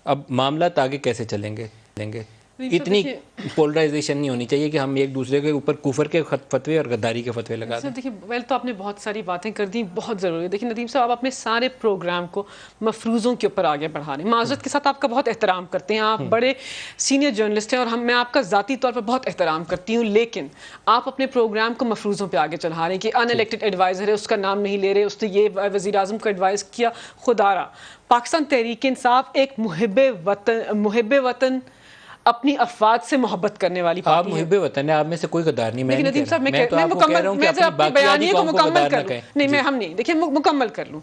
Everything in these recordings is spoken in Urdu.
اب معاملات آگے کیسے چلیں گے؟ اتنی پولرائزیشن نہیں ہونی چاہیے کہ ہم ایک دوسرے کے اوپر کفر کے فتوے اور غداری کے فتوے لگا دیں. دیکھیے ویل تو آپ نے بہت ساری باتیں کر دی, بہت ضروری ہے. دیکھیے ندیم صاحب, آپ اپنے سارے پروگرام کو مفروضوں کے اوپر آگے بڑھا رہے ہیں. معذرت کے ساتھ آپ کا بہت احترام کرتے ہیں, آپ بڑے سینئر جرنلسٹ ہیں اور میں آپ کا ذاتی طور پر بہت احترام کرتی ہوں, لیکن آپ اپنے پروگرام کو مفروضوں پہ آگے چڑھا رہے ہیں کہ ان الیکٹڈ ایڈوائزر ہے, اس کا نام نہیں لے رہے, اس نے یہ وزیر اعظم کو ایڈوائز کیا. خدا را پاکستان تحریک انصاف ایک محب وطن اپنی افواج سے محبت کرنے والی آپ پارٹی ہے. محب وطن ہیں, آپ میں سے کوئی غدار نہیں. لیکن ندیم صاحب میں اپنے بیانیے کو مکمل کر لوں. نہیں, ہم نہیں, دیکھیں مکمل کر لوں.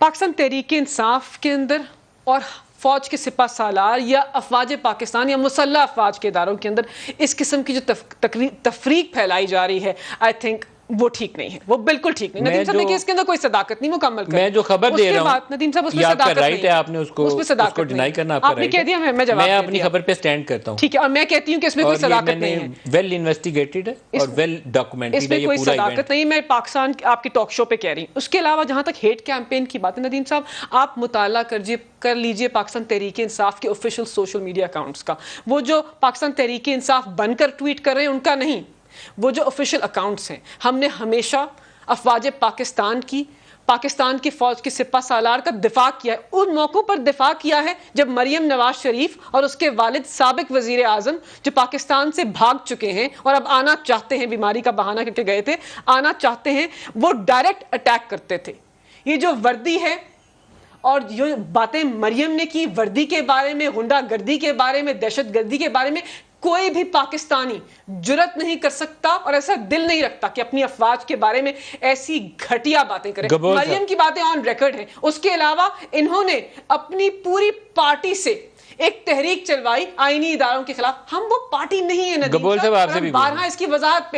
پاکستان تحریک انصاف کے اندر اور فوج کے سپہ سالار یا افواج پاکستان یا مسلح افواج کے اداروں کے اندر اس قسم کی جو تفریق پھیلائی جا رہی ہے, آئی تھنک وہ ٹھیک نہیں ہے, وہ بالکل ٹھیک نہیں. ندیم صاحب دیکھیں اس کے اندر کوئی صداقت نہیں. مکمل کر میں جو خبر دے رہا ہوں ندیم صاحب اس میں صداقت نہیں ہے. آپ نے اس کو ڈینائی کرنا آپ نے کہہ دیا, میں جواب میں اپنی خبر پہ سٹینڈ کرتا ہوں. ٹھیک ہے, اور میں کہتی ہوں کہ اس میں کوئی صداقت نہیں ہے. ویل انویسٹیگیٹڈ ہے اور ویل ڈاکومنٹڈ ہے. اس میں کوئی صداقت نہیں. میں پاکستان آپ کی ٹاک شو پہ کہہ رہی ہوں. اس کے علاوہ جہاں تک ہیٹ کیمپین کی بات ہے ندیم صاحب, آپ مطالعہ کر لیجئے پاکستان تحریک انصاف کے آفیشیل سوشل میڈیا اکاؤنٹس کا. وہ جو پاکستان تحریک انصاف بن کر ٹویٹ کر رہے ہیں ان کا نہیں, وہ جو آفیشیل اکاؤنٹس ہیں. ہم نے ہمیشہ افواج پاکستان کی فوج کے سپہ سالار کا دفاع کیا ہے. ان موقعوں پر دفاع کیا ہے جب مریم نواز شریف اور اس کے والد سابق وزیر اعظم جو پاکستان سے بھاگ چکے ہیں اور اب آنا چاہتے ہیں, بیماری کا بہانہ کر کے گئے تھے, آنا چاہتے ہیں, وہ ڈائریکٹ اٹیک کرتے تھے. یہ جو وردی ہے اور جو باتیں مریم نے کی وردی کے بارے میں, غنڈہ گردی کے بارے میں, دہشت گردی کے بارے میں, کوئی بھی پاکستانی جرت نہیں کر سکتا اور ایسا دل نہیں رکھتا کہ اپنی افواج کے بارے میں ایسی گھٹیا باتیں کرے. مریم کی باتیں آن ریکارڈ ہیں. اس کے علاوہ انہوں نے اپنی پوری پارٹی سے ایک تحریک چلوائی آئینی اداروں کے خلاف. ہم وہ پارٹی نہیں ہے ندیم صاحب, بارہا اس کی وضاحت